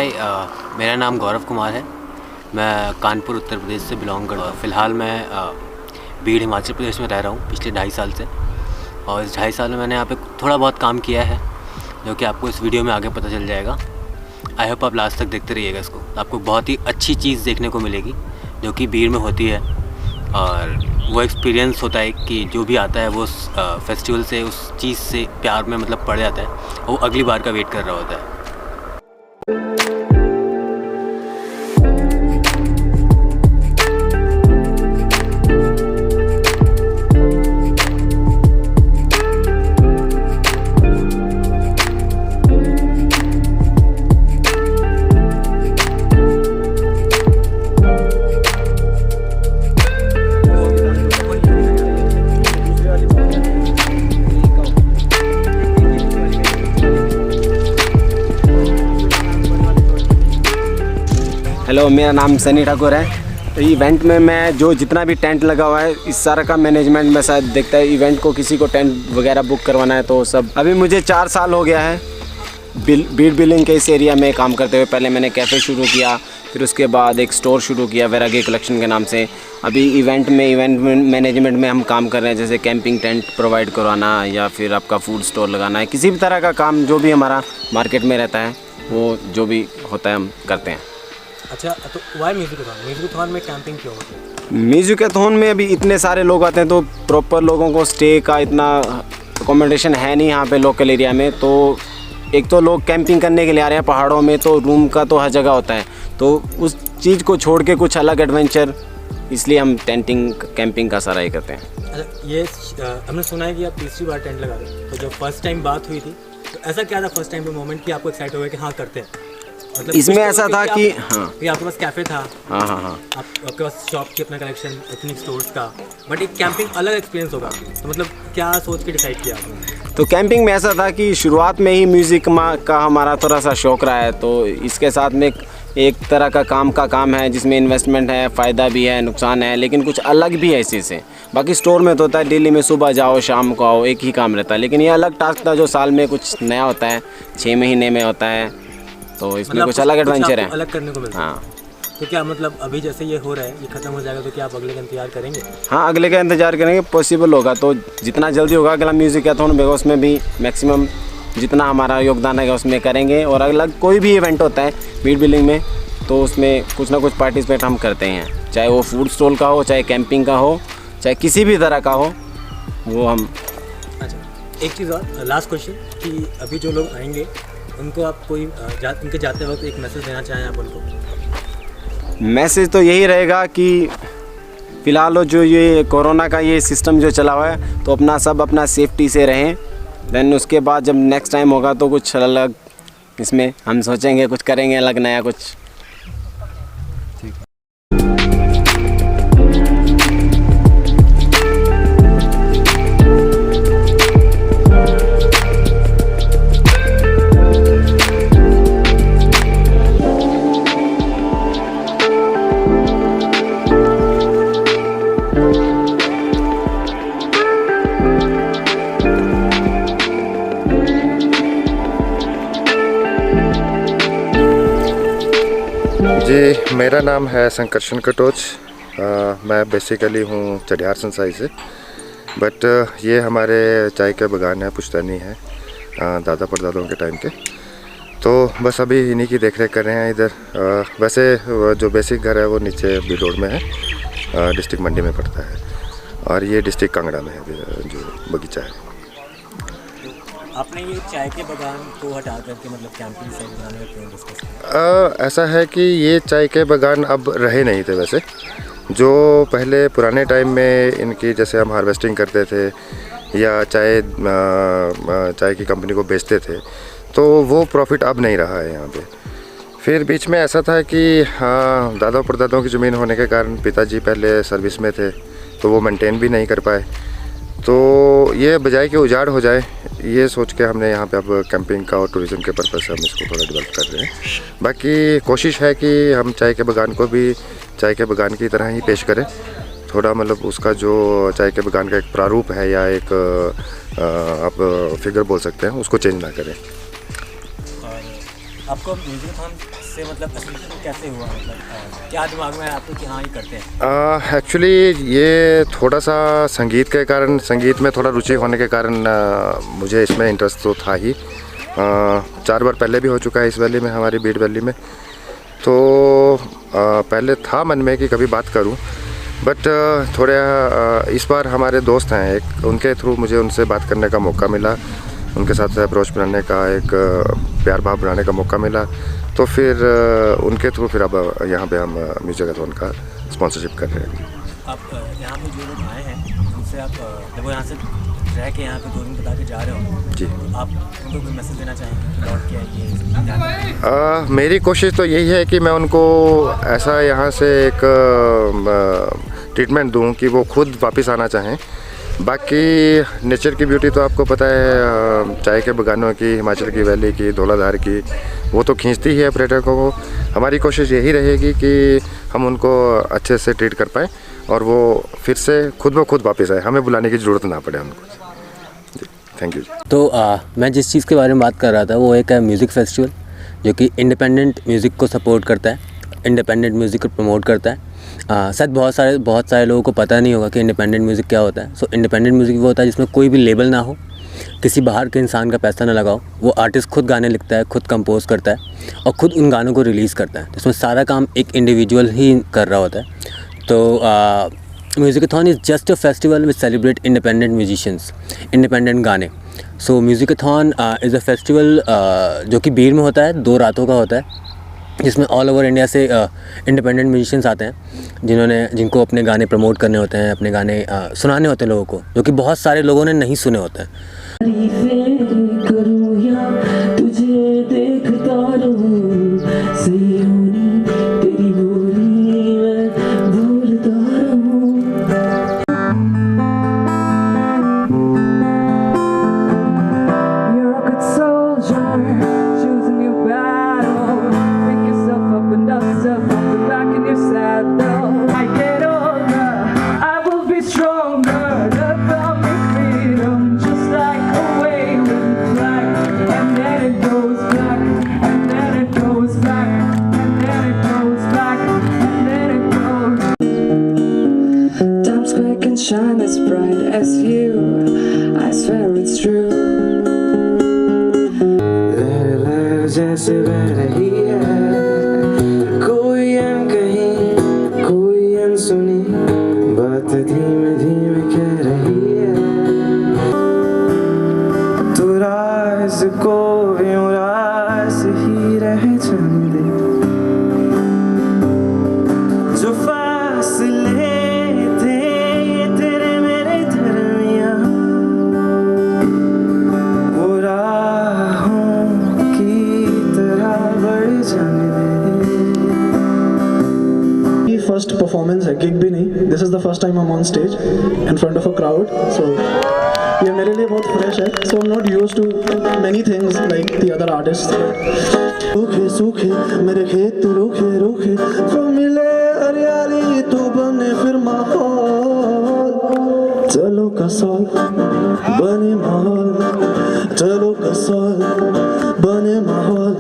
हाय, मेरा नाम गौरव कुमार है। मैं कानपुर उत्तर प्रदेश से बिलोंग करता हूँ। फ़िलहाल मैं बीड़ हिमाचल प्रदेश में रह रहा हूँ पिछले 2.5 साल से, और इस 2.5 साल में मैंने यहाँ पे थोड़ा बहुत काम किया है जो कि आपको इस वीडियो में आगे पता चल जाएगा। आई होप आप लास्ट तक देखते रहिएगा इसको। आपको बहुत ही अच्छी चीज़ देखने को मिलेगी जो कि बीड़ में होती है, और वो एक्सपीरियंस होता है कि जो भी आता है वो फेस्टिवल से उस चीज़ से प्यार में मतलब पड़ जाता है, वो अगली बार का वेट कर रहा होता है। हेलो, मेरा नाम सनी ठाकुर है। इवेंट में मैं जो जितना भी टेंट लगा हुआ है इस सारा का मैनेजमेंट में शायद देखता है। इवेंट को किसी को टेंट वगैरह बुक करवाना है तो सब। अभी मुझे 4 साल हो गया है बीड़ बिलिंग के इस एरिया में काम करते हुए। पहले मैंने कैफ़े शुरू किया, फिर उसके बाद एक स्टोर शुरू किया वैरागी कलेक्शन के नाम से। अभी इवेंट मैनेजमेंट में हम काम कर रहे हैं, जैसे कैंपिंग टेंट प्रोवाइड करवाना या फिर आपका फूड स्टोर लगाना है। किसी भी तरह का काम जो भी हमारा मार्केट में रहता है वो जो भी होता है हम करते हैं। अच्छा, तो वाई म्यूजिकथॉन में कैंपिंग क्यों होती है? म्यूजिकथॉन में अभी इतने सारे लोग आते हैं तो प्रॉपर लोगों को स्टे का इतना अकोमोडेशन है नहीं यहाँ पे लोकल एरिया में। तो एक तो लोग कैंपिंग करने के लिए आ रहे हैं पहाड़ों में, तो रूम का तो हर जगह होता है, तो उस चीज़ को छोड़ के कुछ अलग एडवेंचर, इसलिए हम टेंटिंग कैंपिंग का सारा ही करते हैं। अच्छा, ये हमने सुना है कि आप तीसरी बार टेंट लगा रहे हैं, तो जब फर्स्ट टाइम बात हुई थी तो ऐसा क्या था फर्स्ट टाइम पे मोमेंट कि आपको एक्साइट हो गया कि हाँ करते हैं? मतलब इसमें ऐसा था कि आपके पास कैफ़े था, हाँ, आपके पास शॉप की अपना कलेक्शन, एथनिक स्टोर्स का, बट एक कैंपिंग अलग एक्सपीरियंस होगा, तो मतलब क्या सोच के डिसाइड किया आपने? तो कैंपिंग में ऐसा था कि शुरुआत में ही म्यूज़िक का हमारा थोड़ा सा शौक रहा है, तो इसके साथ में एक तरह का काम है जिसमें इन्वेस्टमेंट है, फ़ायदा भी है, नुकसान है, लेकिन कुछ अलग भी है इसी से। बाकी स्टोर में तो होता है डेली में सुबह जाओ शाम को आओ, एक ही काम रहता है, लेकिन ये अलग टास्क था जो साल में कुछ नया होता है, 6 महीने में होता है, तो इसमें मतलब कुछ अलग एडवेंचर है, अलग करने को मिलता है। हाँ। तो क्या मतलब अभी जैसे ये हो रहा है, ये ख़त्म हो जाएगा तो क्या आप अगले का इंतजार करेंगे? हाँ, अगले का इंतज़ार करेंगे, पॉसिबल होगा तो जितना जल्दी होगा अगला म्यूजिकथॉन होगा उसमें भी मैक्सिमम जितना हमारा योगदान है उसमें करेंगे। और अलग कोई भी इवेंट होता है बीड़ बिलिंग में तो उसमें कुछ ना कुछ पार्टिसिपेट हम करते हैं, चाहे वो फूड स्टॉल का हो, चाहे कैंपिंग का हो, चाहे किसी भी तरह का हो, वो हम। अच्छा, एक चीज़ और, लास्ट क्वेश्चन, कि अभी जो लोग आएंगे उनको आप कोई उनके जाते वक्त एक मैसेज देना चाहें आप उनको? मैसेज तो यही रहेगा कि फ़िलहाल जो ये कोरोना का ये सिस्टम जो चला हुआ है तो अपना सेफ्टी से रहें। देन उसके बाद जब नेक्स्ट टाइम होगा तो कुछ अलग इसमें हम सोचेंगे, कुछ करेंगे अलग नया कुछ। जी, मेरा नाम है संकर्षण कटोच। मैं बेसिकली हूँ चढ़ियार संसाई से, बट ये हमारे चाय के बागान है, पुश्तैनी है दादा परदादों के टाइम के। तो बस अभी इन्हीं की देख रेख कर रहे हैं इधर। वैसे जो बेसिक घर है वो नीचे बी रोड में है, डिस्ट्रिक्ट मंडी में पड़ता है, और ये डिस्ट्रिक्ट कांगड़ा में है जो बगीचा है। आपने ये चाय के बागान को हटा करके मतलब कैंपिंग साइट बनाने का क्यों डिस्कस किया? ऐसा है कि ये चाय के बागान अब रहे नहीं थे। वैसे जो पहले पुराने टाइम में इनकी जैसे हम हार्वेस्टिंग करते थे या चाय की कंपनी को बेचते थे, तो वो प्रॉफिट अब नहीं रहा है यहाँ पे। फिर बीच में ऐसा था कि हाँ, दादा परदादों की ज़मीन होने के कारण पिताजी पहले सर्विस में थे तो वो मेंटेन भी नहीं कर पाए, तो ये बजाय कि उजाड़ हो जाए, ये सोच के हमने यहाँ पे अब कैंपिंग का और टूरिज़्म के पर्पज़ से हम इसको थोड़ा डेवलप कर रहे हैं। बाकी कोशिश है कि हम चाय के बागान को भी चाय के बागान की तरह ही पेश करें, थोड़ा मतलब उसका जो चाय के बागान का एक प्रारूप है या एक आप फिगर बोल सकते हैं, उसको चेंज ना करें। आपको म्यूजिकथॉन इससे मतलब एसोसिएशन कैसे हुआ, मतलब क्या दिमाग में आपको कि हाँ ये करते हैं? एक्चुअली ये थोड़ा सा संगीत के कारण, संगीत में थोड़ा रुचि होने के कारण मुझे इसमें इंटरेस्ट तो था ही। 4 बार पहले भी हो चुका है इस वैली में, हमारी बीड़ वैली में। तो पहले था मन में कि कभी बात करूं, बट थोड़े इस बार हमारे दोस्त हैं एक, उनके थ्रू मुझे उनसे बात करने का मौका मिला, उनके साथ अप्रोच बनाने का, एक प्यार भाव बनाने का मौका मिला। तो फिर उनके थ्रू फिर अब यहाँ पे हम म्यूजिकाथॉन का स्पॉन्सरशिप कर रहे हैं। आप यहाँ पे जो लोग आए हैं उनसे आप जब वो यहाँ से रह के यहाँ पे 2 दिन बता के जा रहे हो जी, तो आप उनको कोई मैसेज देना चाहेंगे कि लौट के आइए? मेरी कोशिश तो यही है कि मैं उनको ऐसा यहाँ से एक ट्रीटमेंट दूँ कि वो खुद वापस आना चाहें। बाकी नेचर की ब्यूटी तो आपको पता है, चाय के बगानों की, हिमाचल की वैली की, धौलाधार की, वो तो खींचती ही है पर्यटकों को। हमारी कोशिश यही रहेगी कि हम उनको अच्छे से ट्रीट कर पाएँ और वो फिर से खुद ब खुद वापस आए, हमें बुलाने की ज़रूरत ना पड़े उनको। जी, थैंक यू। तो मैं जिस चीज़ के बारे में बात कर रहा था वो एक है म्यूज़िक फेस्टिवल, जो कि इंडिपेंडेंट म्यूज़िक को सपोर्ट करता है, इंडिपेंडेंट म्यूज़िक को प्रमोट करता है। शायद बहुत सारे लोगों को पता नहीं होगा कि इंडिपेंडेंट म्यूज़िक क्या होता है। सो इंडिपेंडेंट म्यूज़िक वो होता है जिसमें कोई भी लेबल ना हो, किसी बाहर के इंसान का पैसा ना लगाओ। वो आर्टिस्ट खुद गाने लिखता है, खुद कंपोज करता है और खुद उन गानों को रिलीज़ करता है। इसमें सारा काम एक इंडिविजुअल ही कर रहा होता है। तो Musicathon is just a festival which celebrate independent musicians, independent गाने। सो म्यूजिकाथॉन इज़ अ फेस्टिवल जो कि बीड़ में होता है, 2 रातों का होता है, जिसमें ऑल ओवर इंडिया से इंडिपेंडेंट म्यूजिशियंस आते हैं जिनको अपने गाने प्रमोट करने होते हैं, अपने गाने सुनाने होते हैं लोगों को, जो कि बहुत सारे लोगों ने नहीं सुने होते हैं। Shine as bright as you, I swear it's true. लहर जैसे बह रही है, कोई अनकही, कोई अनसुनी बात धीमे धीमे कह रही है। तू राज को यूं राज ही रह जाने दे, जो फासले फर्स्ट परफॉर्मेंस है, गिग भी नहीं। This is the first time I am on stage in front of a crowd, so ये मेरे लिए बहुत फ्रेश है। So I am not used to many things like the other artist. सूखे सूखे मेरे खेत रूखे रूखे, तो मिले हरियाली तो बने फिर माहौल। चलो कसौल बने माहौल, चलो कसौल बने माहौल।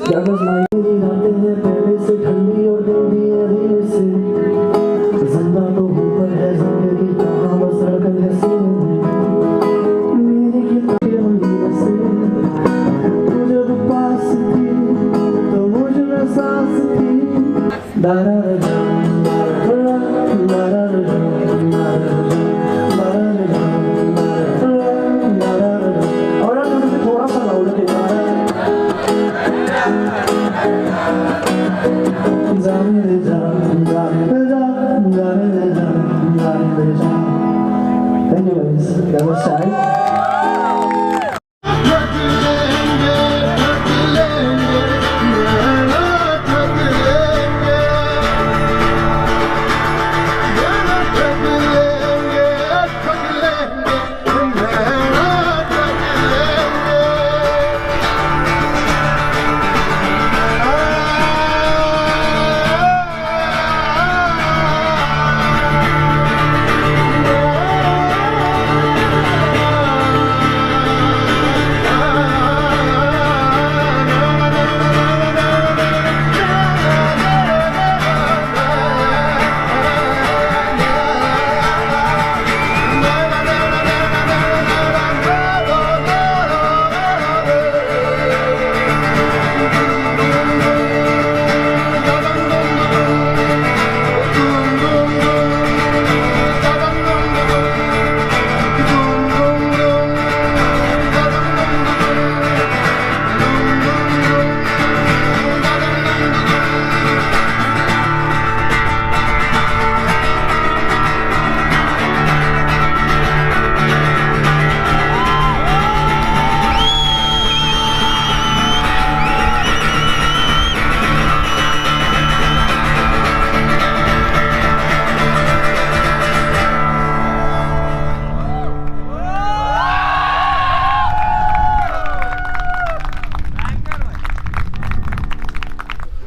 That was my पहले से ठंडी और गंदी है से, जिंदा तो ऊपर है जिंदगी कहाँ बस रखन सीने में, मेरी कितनी उम्मीद से तू जब पास थी तो मुझ में सांस थी। दारा और थोड़ा सा लाउड है। Thank you guys. That was sad.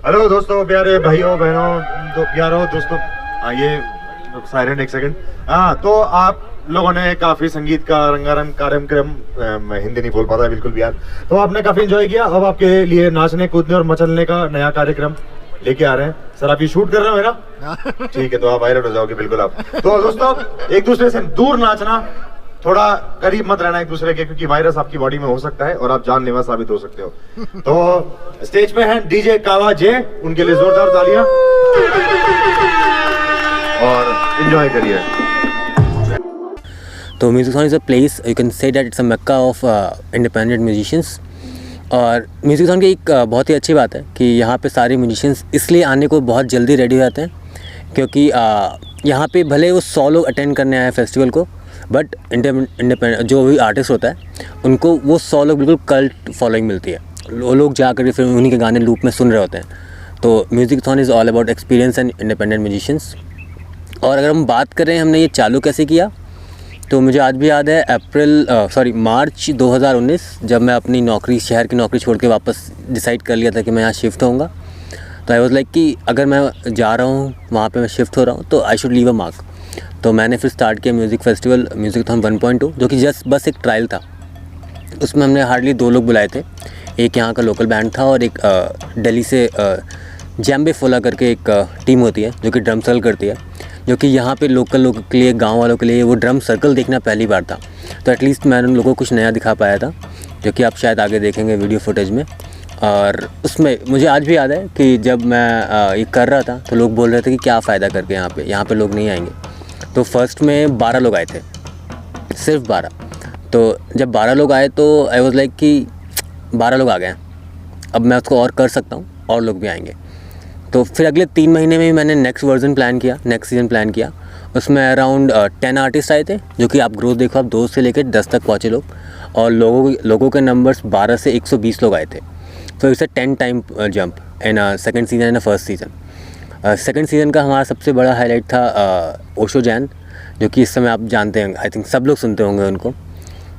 Hello दोस्तों, प्यारे भाइयों बहनों, प्यारो दोस्तों, ये साइलेंट एक सेकंड। हाँ, तो आप लोगों ने काफी संगीत का रंगारंग कार्यक्रम, मैं हिंदी नहीं बोल पाता बिल्कुल भी यार, तो आपने काफी एंजॉय किया। अब आपके लिए नाचने कूदने और मचलने का नया कार्यक्रम लेके आ रहे हैं। सर आप ये शूट कर रहे हो मेरा? ठीक है, तो आप वायरल हो जाओगे बिल्कुल आप। तो दोस्तों, एक दूसरे से दूर नाचना, थोड़ा करीब मत रहना एक दूसरे के, क्योंकि वायरस आपकी बॉडी में हो सकता है और आप जानलेवा साबित हो सकते हो। तो स्टेज पे हैं डीजे कावा जे, उनके लिए जोरदार तालियां और एंजॉय करिए। तो Musicathon is a place, you can say that it's a mecca of independent musicians. और म्यूजिकथॉन की एक बहुत ही अच्छी बात है कि यहाँ पे सारे म्यूजिशियंस इसलिए आने को बहुत जल्दी रेडी हो जाते हैं, क्योंकि यहाँ पे भले वो 100 लोग अटेंड करने आए फेस्टिवल को, बट इंडिपेंडेंट जो भी आर्टिस्ट होता है उनको वो 100 लोग बिल्कुल कल्ट फॉलोइंग मिलती है। वो लोग जा कर फिर उन्हीं के गाने लूप में सुन रहे होते हैं। तो Musicathon is all about experience and independent musicians. और अगर हम बात करें हमने ये चालू कैसे किया, तो मुझे आज भी याद है मार्च 2019, जब मैं अपनी नौकरी, शहर की नौकरी छोड़ के वापस डिसाइड कर लिया था कि मैं यहाँ शिफ्ट होऊंगा। तो आई वाज लाइक कि अगर मैं जा रहा हूँ वहाँ पे, मैं शिफ्ट हो रहा हूँ, तो I should leave a mark. तो मैंने फिर स्टार्ट किया म्यूज़िक फेस्टिवल म्यूजिकथॉन 1.2, जो कि बस एक ट्रायल था। उसमें हमने हार्डली 2 लोग बुलाए थे। एक यहाँ का लोकल बैंड था और एक दिल्ली से जैम्बे फोला करके एक टीम होती है जो कि ड्रम सर्कल करती है, जो कि यहाँ पे लोकल लोगों के लिए, गांव वालों के लिए वो ड्रम सर्कल देखना पहली बार था। तो एटलीस्ट मैं उन लोगों को कुछ नया दिखा पाया था, जो कि आप शायद आगे देखेंगे वीडियो फुटेज में। और उसमें मुझे आज भी याद है कि जब मैं ये कर रहा था तो लोग बोल रहे थे कि क्या फ़ायदा करके यहाँ पे लोग नहीं आएंगे। तो फर्स्ट में 12 लोग आए थे, सिर्फ 12। तो जब 12 लोग आए तो आई वाज लाइक कि 12 लोग आ गए, अब मैं उसको और कर सकता हूँ और लोग भी आएंगे। तो फिर अगले 3 महीने में ही मैंने नेक्स्ट सीज़न प्लान किया। उसमें अराउंड 10 आर्टिस्ट आए थे, जो कि आप ग्रोथ देखो, आप 2 से लेकर 10 तक पहुँचे लोग, और लोगों के नंबर्स 12 से 120 लोग आए थे। तो it's a 10 time jump in second season and first season. Second season का हमारा सबसे बड़ा हाईलाइट था ओशो जैन, जो कि इस समय आप जानते हैं, आई थिंक सब लोग सुनते होंगे उनको।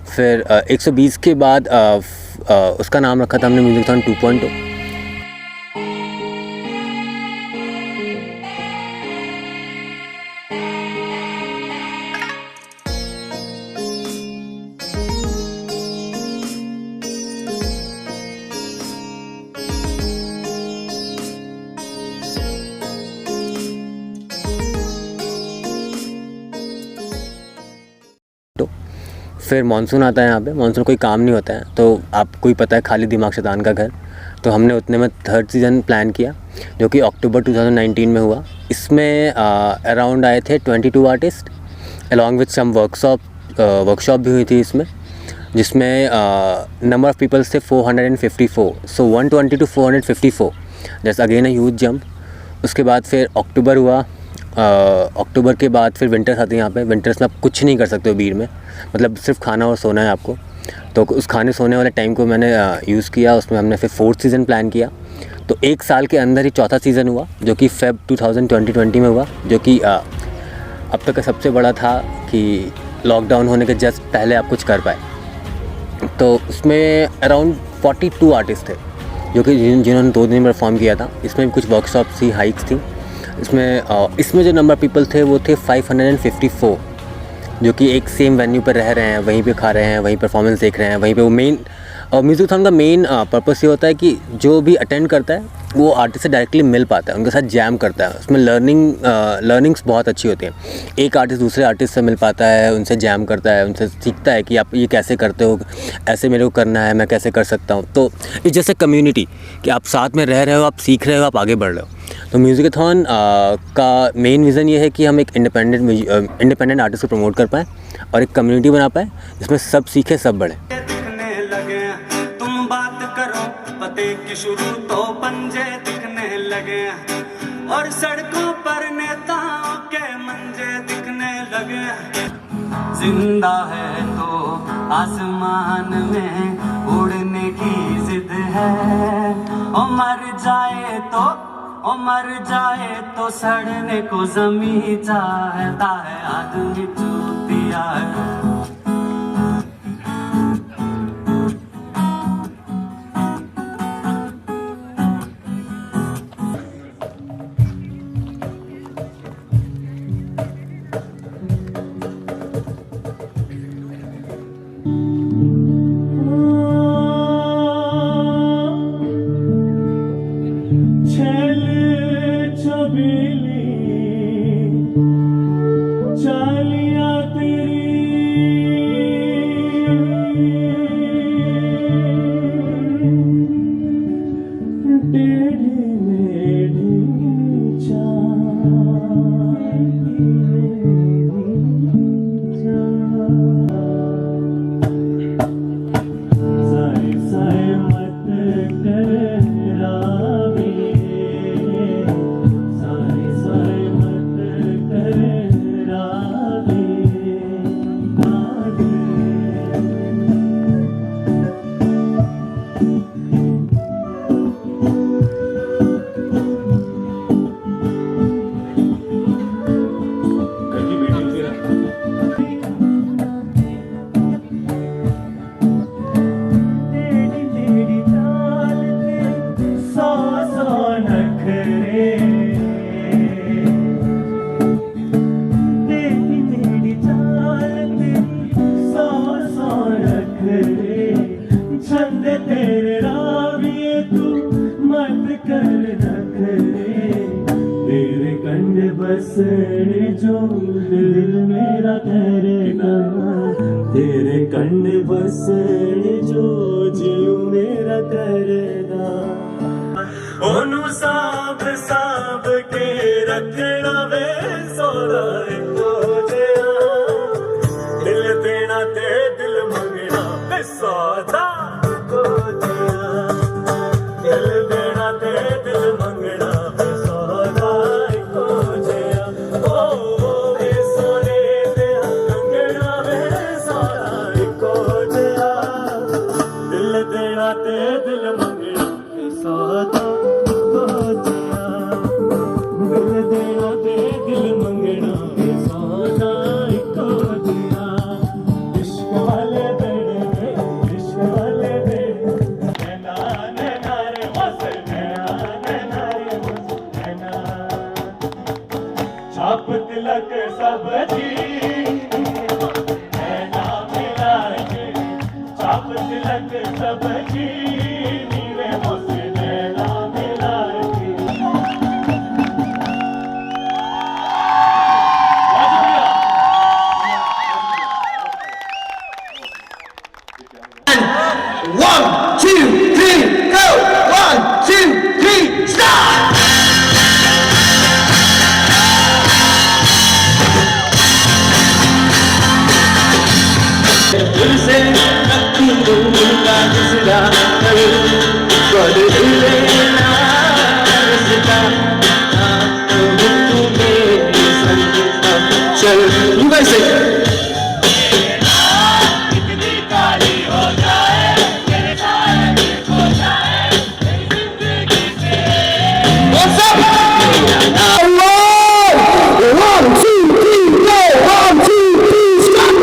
फिर 120 के बाद उसका नाम रखा था हमने म्यूजिकथॉन 2.0। फिर मानसून आता है यहाँ पे, मानसून कोई काम नहीं होता है, तो आपको ही पता है खाली दिमाग शैतान का घर। तो हमने उतने में थर्ड सीज़न प्लान किया, जो कि अक्टूबर 2019 में हुआ। इसमें अराउंड आए थे 22 artist, along with some workshop भी हुई थी इसमें, जिसमें नंबर ऑफ़ पीपल्स थे 454। सो 120 to 454, that's again a huge jump. उसके बाद फिर अक्टूबर हुआ। अक्टूबर के बाद फिर विंटर्स आती है यहाँ पे। विंटर्स में आप कुछ नहीं कर सकते हो भीड़ में, मतलब सिर्फ खाना और सोना है आपको। तो उस खाने सोने वाले टाइम को मैंने यूज़ किया। उसमें हमने फिर 4th सीज़न प्लान किया। तो 1 साल के अंदर ही 4था सीज़न हुआ, जो कि फेब 2020 में हुआ, जो कि अब तक का सबसे बड़ा था कि लॉकडाउन होने के जस्ट पहले आप कुछ कर पाए। तो उसमें अराउंड 42 आर्टिस्ट थे, जो कि जिन्होंने 2 दिन परफॉर्म किया था। इसमें भी कुछ वर्कशॉप्स थी, हाइक्स थी। इसमें जो नंबर पीपल थे वो थे 554, जो कि एक सेम वेन्यू पर रह रहे हैं, वहीं पे खा रहे हैं, वहीं परफॉर्मेंस देख रहे हैं, वहीं पे वो मेन। और म्यूजिकथॉन का मेन पर्पस ये होता है कि जो भी अटेंड करता है वो आर्टिस्ट से डायरेक्टली मिल पाता है, उनके साथ जैम करता है। उसमें लर्निंग्स बहुत अच्छी होती हैं। एक आर्टिस्ट दूसरे आर्टिस्ट से मिल पाता है, उनसे जैम करता है, उनसे सीखता है कि आप ये कैसे करते हो, ऐसे मेरे को करना है, मैं कैसे कर सकता हूँ। तो इस जैसे कम्युनिटी कि आप साथ में रह रहे हो, आप सीख रहे हो, आप आगे बढ़ रहे हो। तो म्यूजिकथॉन का मेन विज़न ये है कि हम एक इंडिपेंडेंट आर्टिस्ट को प्रमोट कर पाएँ और एक कम्युनिटी बना पाएँ जिसमें सब सीखें, सब बढ़ें। तुम बात करो पते की शुरू तो पंजे दिखने लगे, और सड़कों पर नेताओं के मंजे दिखने लगे। जिंदा है तो आसमान में उड़ने की जिद है, और मर जाए तो सड़ने को ज़मीं चाहता है, आदमी चूतिया है। छल छबीली चालियां तेरी टेढ़ी मेढ़ी साए साए मत करावे साए साए मत करावे तेरी तेरी चाल के सौ सौ नखरे तेरी मेरी चाल के सौ सौ नखरे छंद तेरे राविए तू मत कर नखरे तेरे कंड बसने जो दिल मेरा करेगा तेरे कंड बसने जो जीव मेरा करेगा ओनू साब साब के रखना वे सोना हो जया दिल देना ते दिल मंगना वे सौदा हो जया दिल देना ते दिल मंगना वे सौदा हो जया ओ वे सोने दे कंगना वे सौदा हो जया दिल देना ते दिल मंगना वे सौदा हो जया दिल देना ते दिल मंगना वे सौदा हो जया इश्क वाले बेड़े नैना नैना रे मस्त नैना रे मस्त नैना छाप तिलक सब जी नैना मिला के छाप तिलक सब जी नीरे मस्त नैना मिला के तुझसे रखती दूर का जिसरा कर लेना रिश्ता तो तू मेरे संग चल वैसे कितनी काली हो जाए तेरे साए हो जाए जिंदगी से What's up? 1 2 3 go 1 2 3 stop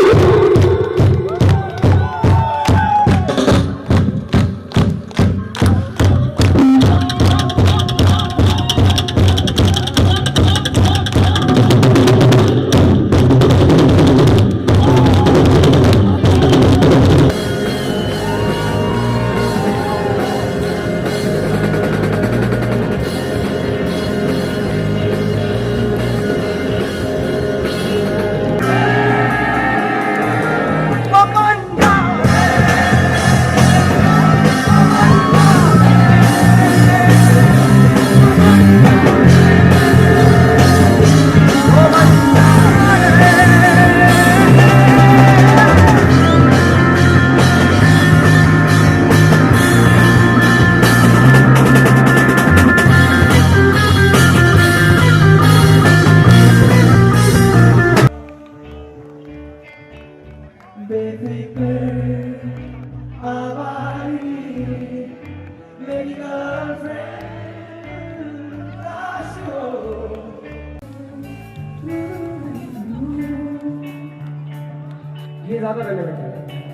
ये ज्यादा रेलेवेंट है।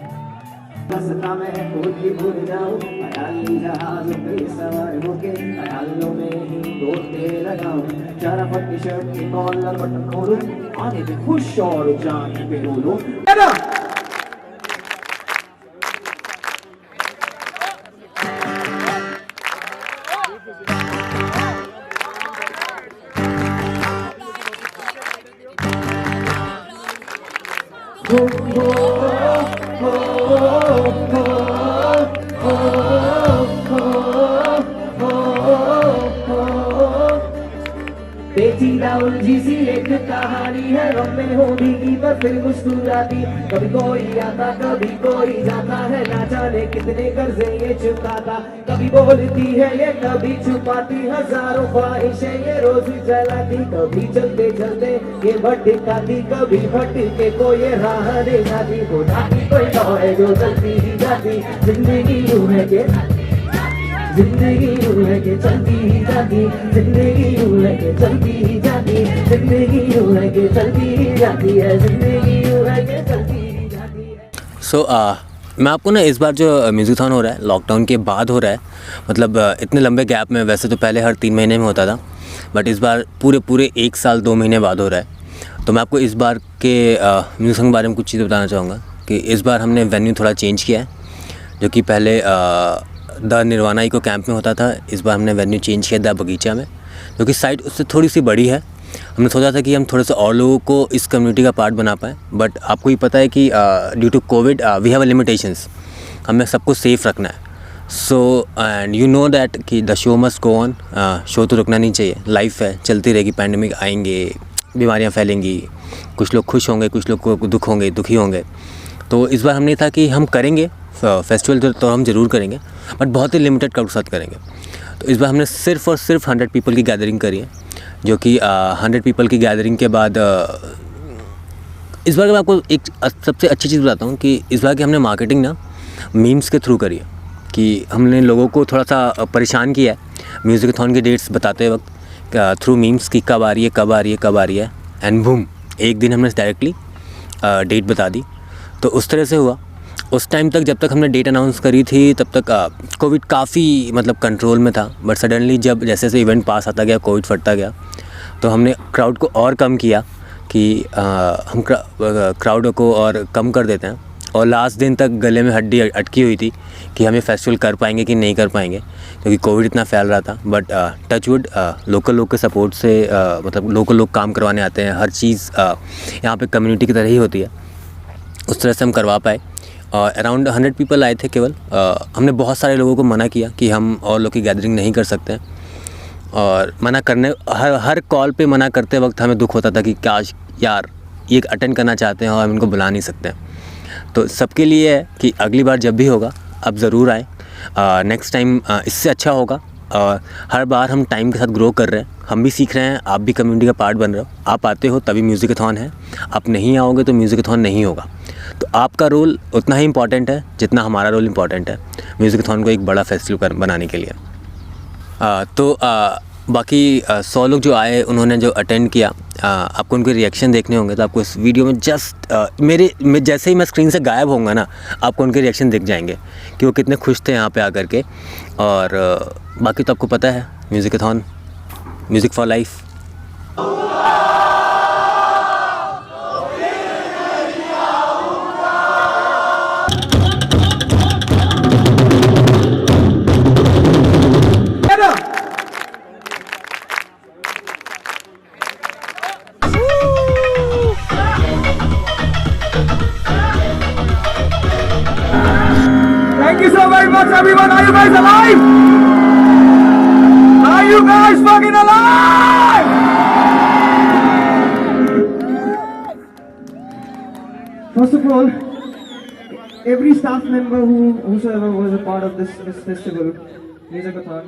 रास्ता में खुद ही भूल जाऊं, ख्याली जहाज पे सवार होके ख्यालों में ही दौड़ते लगाऊं। जरा पट्टी शर्ट की कॉलर बटन खोलूं, आने पे खुश और जान पे बोलूं। पेचीदा उलझी सी एक कहानी है, गम में हो भीगी पर फिर मुस्कुराती। कभी कोई आता कभी कोई जाता है, ना जाने कितने कर्जे ये चुकाता। कभी बोलती है ये कभी छुपाती, हजारों ख्वाहिशें ये रोज जलाती। कभी चलते चलते ये भटकाती, कभी भटके को ये राह दिखाती। वो जाती कोई तो है जो चलती ही जाती, जिंदगी यूं है के जिंदगी यूं है के चलती ही जाती। जिंदगी यूं है के चलती ही जाती। जिंदगी यूं है के चलती ही जाती है। जिंदगी यूं है के चलती ही जाती है। सो मैं आपको ना इस बार जो म्यूज़िकथॉन हो रहा है लॉकडाउन के बाद हो रहा है, मतलब इतने लंबे गैप में, वैसे तो पहले हर 3 महीने में होता था, बट इस बार पूरे 1 साल 2 महीने बाद हो रहा है। तो मैं आपको इस बार के म्यूज़िक के बारे में कुछ चीज़ें बताना चाहूँगा कि इस बार हमने वेन्यू थोड़ा चेंज किया है। जो कि पहले द निर्वाणा इको कैंप में होता था, इस बार हमने वेन्यू चेंज किया द बगीचा में, जो कि साइट उससे थोड़ी सी बड़ी है। हमने सोचा था कि हम थोड़े से और लोगों को इस कम्युनिटी का पार्ट बना पाएँ, बट आपको ही पता है कि due to covid we have a limitations, हमें सबको सेफ़ रखना है। So and you know that कि the show must go on, show तो रुकना नहीं चाहिए, लाइफ है, चलती रहेगी। पैंडेमिक आएंगे, बीमारियाँ फैलेंगी, कुछ लोग खुश होंगे, कुछ लोग को दुख होंगे, दुखी होंगे। तो इस बार हमने था कि हम करेंगे फेस्टिवल तो हम ज़रूर करेंगे, बट बहुत ही लिमिटेड क्राउड के साथ करेंगे। तो इस बार हमने सिर्फ और सिर्फ 100 पीपल की गैदरिंग करी है, जो कि 100 पीपल की गैदरिंग के बाद इस बार मैं आपको एक सबसे अच्छी चीज़ बताता हूँ कि इस बार की हमने मार्केटिंग ना मीम्स के थ्रू करी है। कि हमने लोगों को थोड़ा सा परेशान किया है म्यूज़िकथॉन की डेट्स बताते वक्त थ्रू मीम्स की कब आ रही है, कब आ रही है, कब आ रही है, एंड बूम एक दिन हमने डायरेक्टली डेट बता दी। तो उस तरह से हुआ। उस टाइम तक जब तक हमने डेट अनाउंस करी थी तब तक कोविड काफ़ी मतलब कंट्रोल में था, बट सडनली जब जैसे जैसे इवेंट पास आता गया, कोविड फटता गया, तो हमने क्राउड को और कम किया कि हम क्राउड को और कम कर देते हैं। और लास्ट दिन तक गले में हड्डी अटकी हुई थी कि हम ये फेस्टिवल कर पाएंगे कि नहीं कर पाएंगे, क्योंकि कोविड इतना फैल रहा था। बट टचवुड लोकल लोग के सपोर्ट से मतलब लोकल लोग काम करवाने आते हैं, हर चीज़ यहाँ पे कम्युनिटी की तरह ही होती है, उस तरह से हम करवा पाए। अराउंड 100 पीपल आए थे केवल। हमने बहुत सारे लोगों को मना किया कि हम और लोग की गैदरिंग नहीं कर सकते, और मना करने हर कॉल पे मना करते वक्त हमें दुख होता था कि काश यार ये अटेंड करना चाहते हैं और हम इनको बुला नहीं सकते हैं। तो सबके लिए है कि अगली बार जब भी होगा अब ज़रूर आए, नेक्स्ट टाइम इससे अच्छा होगा। और हर बार हम टाइम के साथ ग्रो कर रहे हैं, हम भी सीख रहे हैं, आप भी कम्युनिटी का पार्ट बन रहे हो। आप आते हो तभी म्यूज़िकथॉन है, आप नहीं आओगे तो म्यूज़िकथॉन नहीं होगा। तो आपका रोल उतना ही इम्पॉर्टेंट है जितना हमारा रोल इम्पॉर्टेंट है म्यूज़िकथॉन को एक बड़ा फेस्टिवल बनाने के लिए। बाकी 100 लोग जो आए, उन्होंने जो अटेंड किया, आपको उनके रिएक्शन देखने होंगे, तो आपको इस वीडियो में जस्ट जैसे ही मैं स्क्रीन से गायब होऊंगा ना, आपको उनके रिएक्शन दिख जाएंगे कि वो कितने खुश थे यहाँ पे आकर के। और बाकी तो आपको पता है Musicathon, music for life. Thank you so very much, everyone. Are you guys alive? Are you guys fucking alive? First of all, every staff member whosoever was a part of this festival, Musikathon,